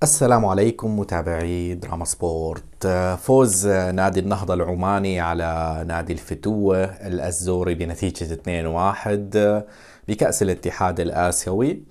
السلام عليكم متابعي دراما سبورت. فوز نادي النهضة العماني على نادي الفتوة الأزوري بنتيجة 2-1 بكأس الاتحاد الآسيوي.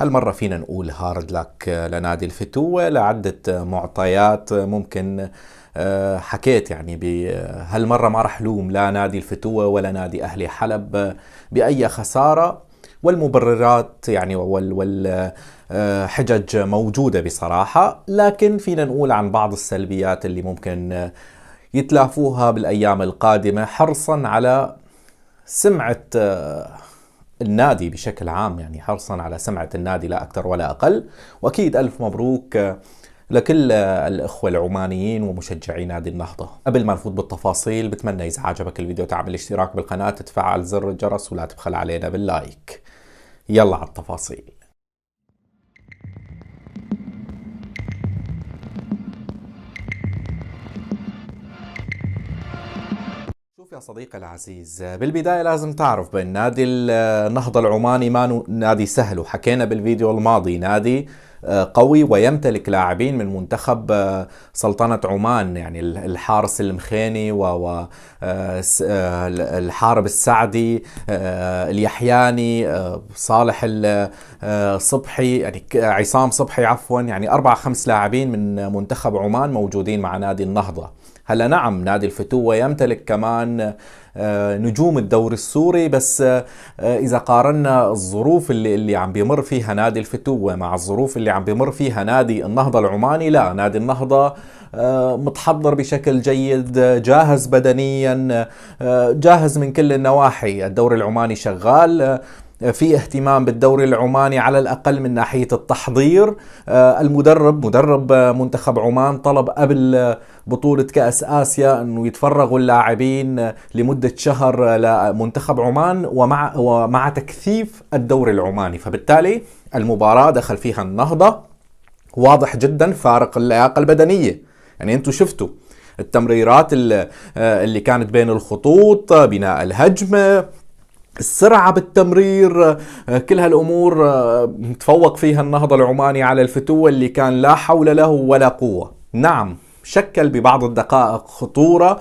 هالمرة فينا نقول هارد لك لنادي الفتوة لعدة معطيات. ممكن حكيت يعني هالمرة ما رح لوم لا نادي الفتوة ولا نادي أهلي حلب بأي خسارة، والمبررات يعني والحجج موجودة بصراحة، لكن فينا نقول عن بعض السلبيات اللي ممكن يتلافوها بالأيام القادمة حرصا على سمعة النادي بشكل عام، يعني حرصا على سمعة النادي لا أكثر ولا أقل. وأكيد ألف مبروك لكل الأخوة العمانيين ومشجعي نادي النهضة. قبل ما نفوت بالتفاصيل، بتمنى إذا عجبك الفيديو تعمل اشتراك بالقناة، تفعل زر الجرس، ولا تبخل علينا باللايك. يلا على التفاصيل. شوف يا صديقي العزيز، بالبداية لازم تعرف بأن نادي النهضة العماني ما نادي سهل، وحكينا بالفيديو الماضي نادي قوي ويمتلك لاعبين من منتخب سلطنة عمان، يعني الحارس المخيني والحارب السعدي، اليحياني، صالح الصبحي، يعني عصام صبحي عفوا، يعني 4-5 لاعبين من منتخب عمان موجودين مع نادي النهضة. هلا نعم نادي الفتوة يمتلك كمان نجوم الدوري السوري، بس إذا قارنا الظروف اللي عم بيمر فيها نادي الفتوة مع الظروف اللي عم بيمر فيها نادي النهضة العماني، لا، نادي النهضة متحضر بشكل جيد، جاهز بدنيا، جاهز من كل النواحي. الدوري العماني شغال، في اهتمام بالدوري العماني على الأقل من ناحية التحضير. مدرب منتخب عمان طلب قبل بطولة كأس آسيا أنه يتفرغوا اللاعبين لمدة شهر لمنتخب عمان ومع تكثيف الدوري العماني، فبالتالي المباراة دخل فيها النهضة واضح جدا فارق اللياقة البدنية. يعني انتوا شفتوا التمريرات اللي كانت بين الخطوط، بناء الهجمة، السرعة بالتمرير، كل هالأمور تفوق فيها النهضة العماني على الفتوة اللي كان لا حول له ولا قوة. نعم شكل ببعض الدقائق خطورة،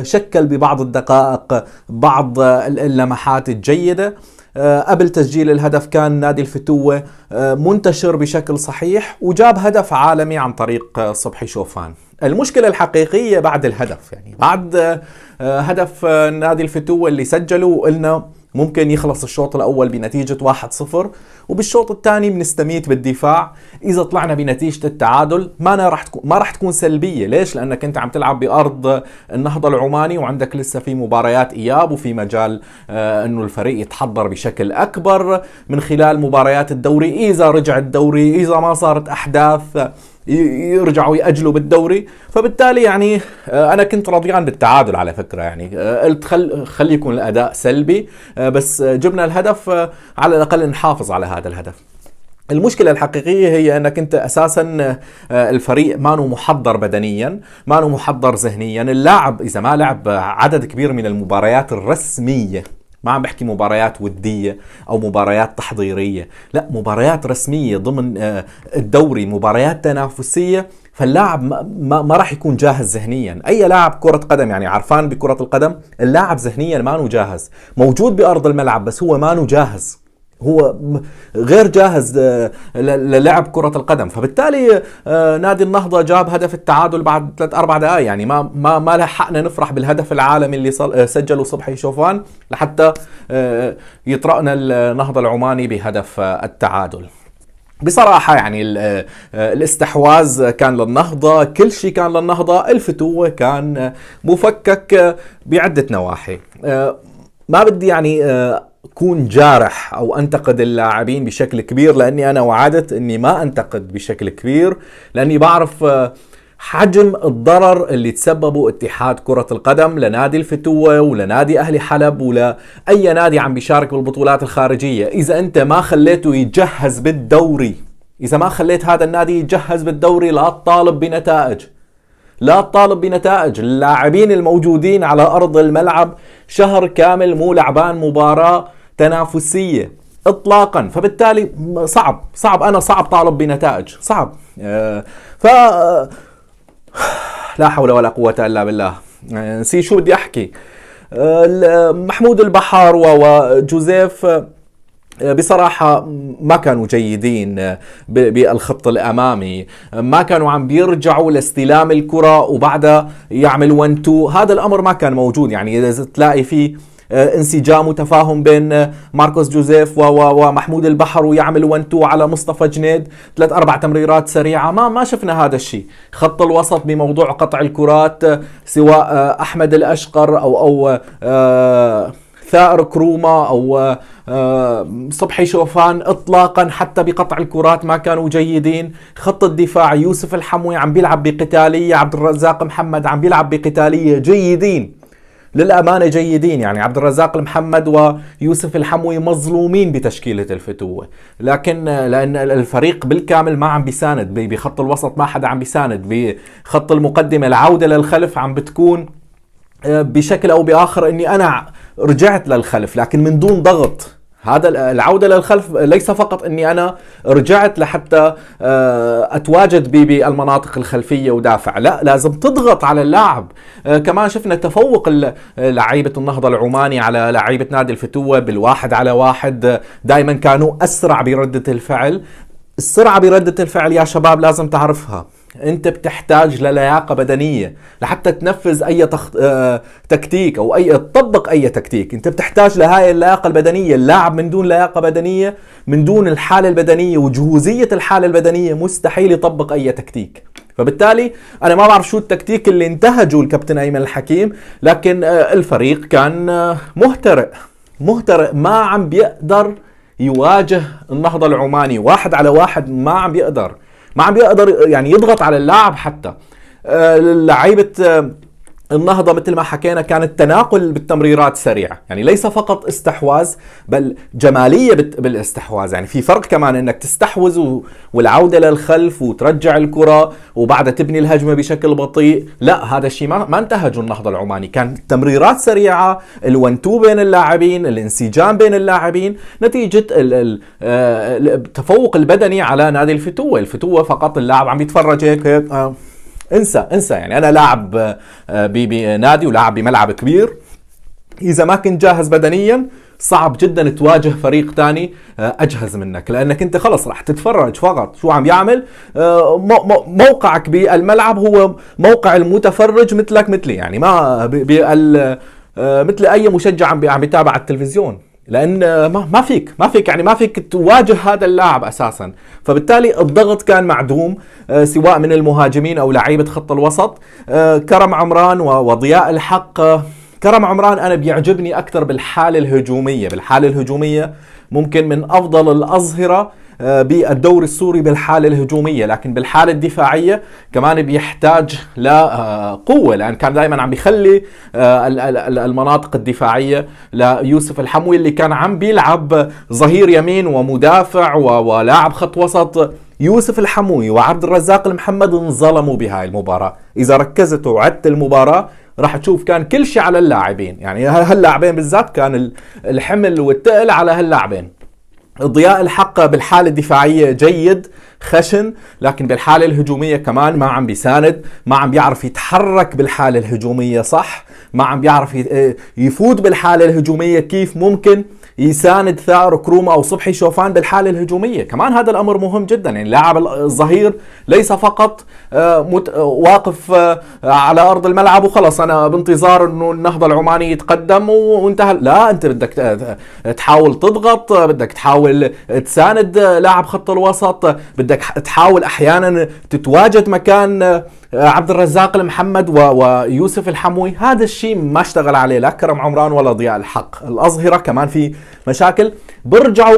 شكل ببعض الدقائق بعض اللمحات الجيدة. قبل تسجيل الهدف كان نادي الفتوة منتشر بشكل صحيح وجاب هدف عالمي عن طريق صبحي شوفان. المشكلة الحقيقية بعد الهدف، يعني بعد هدف نادي الفتوة اللي سجله، قلنا ممكن يخلص الشوط الأول بنتيجة 1-0، وبالشوط الثاني بنستميت بالدفاع. إذا طلعنا بنتيجة التعادل ما راح تكون سلبية. ليش؟ لأنك أنت عم تلعب بأرض النهضة العماني، وعندك لسه في مباريات إياب، وفي مجال أنه الفريق يتحضر بشكل أكبر من خلال مباريات الدوري. إذا رجع الدوري، إذا ما صارت أحداث يرجعوا يأجلوا بالدوري، فبالتالي يعني أنا كنت رضيان بالتعادل على فكرة. يعني قلت خلي يكون الأداء سلبي، بس جبنا الهدف، على الأقل نحافظ على هذا الهدف. المشكلة الحقيقية هي أنك أنت أساسا الفريق مانو محضر بدنيا، مانو محضر ذهنيا. اللاعب إذا ما لعب عدد كبير من المباريات الرسمية، ما عم بحكي مباريات ودية أو مباريات تحضيرية، لا، مباريات رسمية ضمن الدوري، مباريات تنافسية، فاللاعب ما راح يكون جاهز ذهنيا. أي لاعب كرة قدم يعني عرفان بكرة القدم، اللاعب ذهنيا ما جاهز، موجود بأرض الملعب بس هو ما جاهز، هو غير جاهز للعب كرة القدم. فبالتالي نادي النهضة جاب هدف التعادل بعد 3-4 دقائق، يعني ما لحقنا نفرح بالهدف العالمي اللي سجله صبحي شوفان لحتى يطرقنا النهضة العماني بهدف التعادل. بصراحة يعني الاستحواذ كان للنهضة، كل شيء كان للنهضة. الفتوة كان مفكك بعدة نواحي. ما بدي يعني أكون جارح أو أنتقد اللاعبين بشكل كبير، لأني أنا وعدت أني ما أنتقد بشكل كبير، لأني بعرف حجم الضرر اللي تسببه اتحاد كرة القدم لنادي الفتوة ولنادي أهلي حلب ولأي نادي عم بيشارك بالبطولات الخارجية. إذا أنت ما خليته يتجهز بالدوري، إذا ما خليت هذا النادي يتجهز بالدوري، لا تطالب بنتائج، لا تطالب بنتائج. اللاعبين الموجودين على أرض الملعب شهر كامل مو لعبان مباراة تنافسية، اطلاقا. فبالتالي صعب انا طالب بنتائج صعب. ف لا حول ولا قوة الا بالله. نسي شو بدي احكي. محمود البحر وجوزيف بصراحة ما كانوا جيدين بالخط الأمامي، ما كانوا عم بيرجعوا لاستلام الكرة وبعدها يعملوا 1-2. هذا الأمر ما كان موجود. يعني إذا تلاقي فيه انسجام وتفاهم بين ماركوس جوزيف ومحمود البحر ويعمل 1-2 على مصطفى جنيد 3-4 تمريرات سريعة، ما شفنا هذا الشيء. خط الوسط بموضوع قطع الكرات سواء أحمد الأشقر أو ثائر كروما أو صبحي شوفان اطلاقا حتى بقطع الكرات ما كانوا جيدين. خط الدفاع يوسف الحموي عم بيلعب بقتالية، عبد الرزاق محمد عم بيلعب بقتالية جيدين للأمانة جيدين. يعني عبد الرزاق محمد ويوسف الحموي مظلومين بتشكيلة الفتوة، لكن لأن الفريق بالكامل ما عم بيساند بخط الوسط، ما حدا عم بيساند بخط المقدمة. العودة للخلف عم بتكون بشكل أو بآخر أني أنا رجعت للخلف لكن من دون ضغط. هذا العودة للخلف ليس فقط أني أنا رجعت لحتى أتواجد بالمناطق الخلفية ودافع، لا، لازم تضغط على اللاعب. كمان شفنا تفوق لعيبة النهضة العماني على لعيبة نادي الفتوة بالواحد على واحد. دائما كانوا أسرع بردة الفعل. السرعة بردة الفعل يا شباب لازم تعرفها. انت بتحتاج للياقة بدنية لحتى تنفذ اي تكتيك او تطبق اي تكتيك. انت بتحتاج لهاي اللياقة البدنية. اللاعب من دون لياقة بدنية، من دون الحالة البدنية وجهوزية الحالة البدنية، مستحيل يطبق اي تكتيك. فبالتالي انا ما بعرف شو التكتيك اللي انتهجه الكابتن ايمن الحكيم، لكن الفريق كان مهترئ ما عم بيقدر يواجه النهضة العماني واحد على واحد. ما عم بيقدر يعني يضغط على اللاعب. حتى لعيبة النهضة مثل ما حكينا كانت تناقل بالتمريرات سريعة، يعني ليس فقط استحواذ بل جمالية بالاستحواذ. يعني في فرق كمان انك تستحوذ والعودة للخلف وترجع الكرة وبعدها تبني الهجمة بشكل بطيء. لا، هذا الشيء ما انتهجه النهضة العماني. كان تمريرات سريعة، ال1-2 بين اللاعبين، الانسجام بين اللاعبين، نتيجة التفوق البدني على نادي الفتوة. الفتوة فقط اللاعب عم يتفرج هيك انسى. يعني انا لاعب بنادي ولاعب بملعب كبير، اذا ما كنت جاهز بدنيا صعب جدا تواجه فريق تاني اجهز منك، لانك انت خلص راح تتفرج فقط شو عم يعمل. موقعك بالملعب هو موقع المتفرج مثلك مثلي، يعني ما مثل اي مشجع عم يتابع التلفزيون، لان ما فيك يعني ما فيك تواجه هذا اللاعب اساسا. فبالتالي الضغط كان معدوم سواء من المهاجمين او لعيبه خط الوسط. كرم عمران وضياء الحق. كرم عمران انا بيعجبني اكثر بالحاله الهجوميه، ممكن من افضل الاظهره بالدوري السوري بالحالة الهجومية، لكن بالحالة الدفاعية كمان بيحتاج لقوة، لأن كان دائما عم بيخلي المناطق الدفاعية ليوسف الحموي اللي كان عم بيلعب ظهير يمين ومدافع ولاعب خط وسط. يوسف الحموي وعبد الرزاق المحمد انظلموا بهاي المباراة. إذا ركزت وعدت المباراة راح تشوف كان كل شيء على اللاعبين، يعني هاللاعبين بالذات كان الحمل والتقل على هاللاعبين. ضياء الحق بالحالة الدفاعية جيد خشن، لكن بالحالة الهجومية كمان ما عم بيساند، ما عم بيعرف يتحرك بالحالة الهجومية صح، ما عم بيعرف يفوت بالحالة الهجومية كيف ممكن يساند ثائر كروما أو صبحي شوفان بالحالة الهجومية. كمان هذا الأمر مهم جدا، يعني لاعب الظهير ليس فقط واقف على أرض الملعب وخلص أنا بانتظار أنه النهضة العماني يتقدم وانتهى. لا، أنت بدك تحاول تضغط، بدك تحاول تساند لاعب خط الوسط، بدك تحاول أحيانا تتواجد مكان عبد الرزاق المحمد ويوسف الحموي. هذا الشيء ما اشتغل عليه لا كرم عمران ولا ضياء الحق. الأظهرة كمان في مشاكل. برجع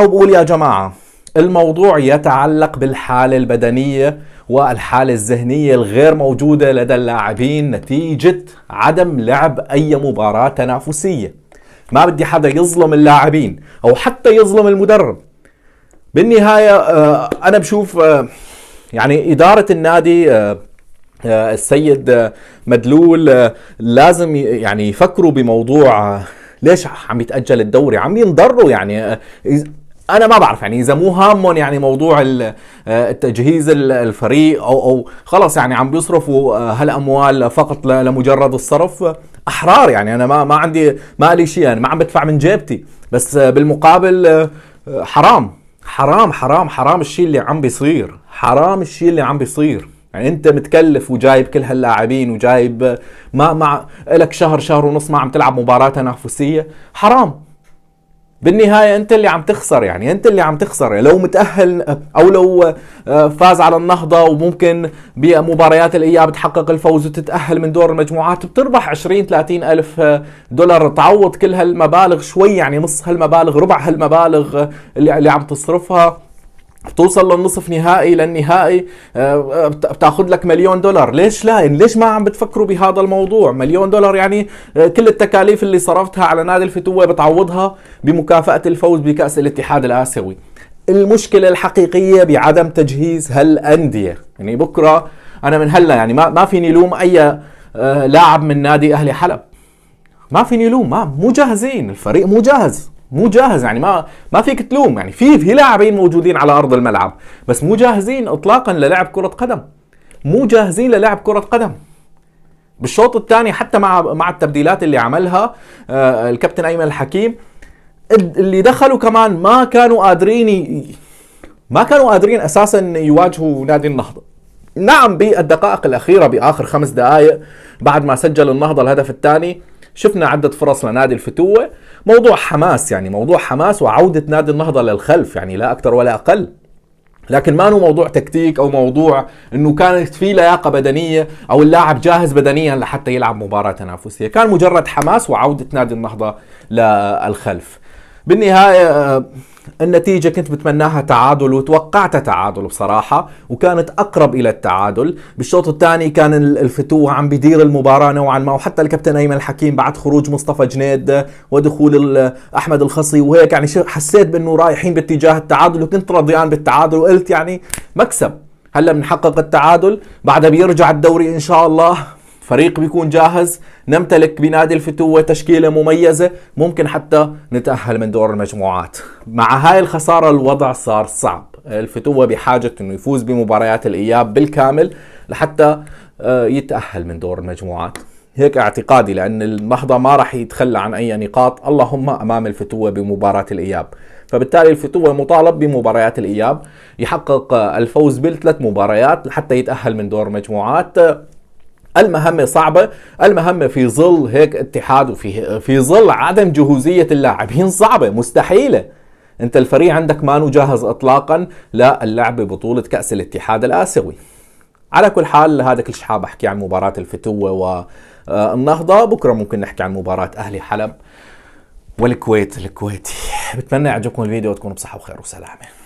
وبقول يا جماعة، الموضوع يتعلق بالحالة البدنية والحالة الذهنية الغير موجودة لدى اللاعبين نتيجة عدم لعب أي مباراة تنافسية. ما بدي حدا يظلم اللاعبين أو حتى يظلم المدرب. بالنهاية أنا بشوف يعني إدارة النادي السيد مدلول لازم يعني يفكروا بموضوع ليش عم يتاجل الدوري؟ عم ينضروا يعني. انا ما بعرف يعني اذا مو هامهم يعني موضوع التجهيز الفريق او خلص يعني عم بيصرفوا هالاموال فقط لمجرد الصرف، احرار يعني. انا ما عندي ما لي شيء، يعني ما عم بدفع من جيبتي، بس بالمقابل حرام حرام حرام حرام الشيء اللي عم بيصير، حرام الشيء اللي عم بيصير. يعني انت متكلف وجايب كل هاللاعبين وجايب ما لك شهر ونص ما عم تلعب مباراة تنافسية، حرام. بالنهاية انت اللي عم تخسر، يعني انت اللي عم تخسر. لو متأهل او لو فاز على النهضة وممكن بمباريات الاياب تحقق الفوز وتتأهل من دور المجموعات، بتربح 20-30 الف دولار تعوض كل هالمبالغ شوي، يعني نص هالمبالغ، ربع هالمبالغ اللي عم تصرفها. بتوصل للنصف نهائي للنهائي بتاخذ لك $1,000,000. ليش لا؟ ليش ما عم بتفكروا بهذا الموضوع؟ $1,000,000 يعني كل التكاليف اللي صرفتها على نادي الفتوة بتعوضها بمكافأة الفوز بكأس الاتحاد الآسيوي. المشكلة الحقيقية بعدم تجهيز هالأندية. يعني بكرة أنا من هلا يعني ما فيني لوم أي لاعب من نادي أهلي حلب، ما فيني لوم، مو جاهزين، الفريق مو جاهز يعني ما فيك تلوم. يعني في لاعبين موجودين على ارض الملعب بس مو جاهزين اطلاقا للعب كرة قدم، مو جاهزين للعب كرة قدم. بالشوط الثاني حتى مع التبديلات اللي عملها الكابتن ايمن الحكيم، اللي دخلوا كمان ما كانوا قادرين اساسا يواجهوا نادي النهضة. نعم بالدقائق الاخيرة باخر 5 دقائق بعد ما سجل النهضة الهدف الثاني شفنا عدة فرص لنادي الفتوة. موضوع حماس، يعني موضوع حماس وعودة نادي النهضة للخلف، يعني لا أكثر ولا أقل. لكن ما هو موضوع تكتيك أو موضوع أنه كانت في لياقة بدنية أو اللاعب جاهز بدنيا لحتى يلعب مباراة تنافسية. كان مجرد حماس وعودة نادي النهضة للخلف. بالنهاية النتيجة كنت بتمناها تعادل وتوقعتها تعادل بصراحة، وكانت أقرب إلى التعادل. بالشوط الثاني كان الفتوة عم بيدير المباراة نوعا ما، وحتى الكابتن أيمن الحكيم بعد خروج مصطفى جنيد ودخول أحمد الخصي وهيك يعني حسيت بأنه رايحين باتجاه التعادل، وكنت رضيان بالتعادل وقلت يعني مكسب. هلا بنحقق التعادل، بعدها بيرجع الدوري إن شاء الله، فريق بيكون جاهز، نمتلك بنادي الفتوة تشكيلة مميزة، ممكن حتى نتأهل من دور المجموعات. مع هاي الخسارة الوضع صار صعب، الفتوة بحاجة انه يفوز بمباريات الإياب بالكامل لحتى يتأهل من دور المجموعات. هيك اعتقادي، لأن النهضة ما راح يتخلى عن أي نقاط اللهم أمام الفتوة بمباراة الإياب. فبالتالي الفتوة مطالب بمباريات الإياب يحقق الفوز بال3 مباريات لحتى يتأهل من دور المجموعات. المهمة صعبة، المهمة في ظل هيك اتحاد وفي ظل عدم جهوزية اللاعبين صعبة مستحيلة. انت الفريق عندك ما جاهز اطلاقا للعب ببطولة كأس الاتحاد الآسيوي. على كل حال هذا كل شيء حاب احكي عن مباراة الفتوة والنهضة. بكرة ممكن نحكي عن مباراة اهلي حلب والكويت الكويتي. بتمنى يعجبكم الفيديو وتكونوا بصحة وخير وسلامة.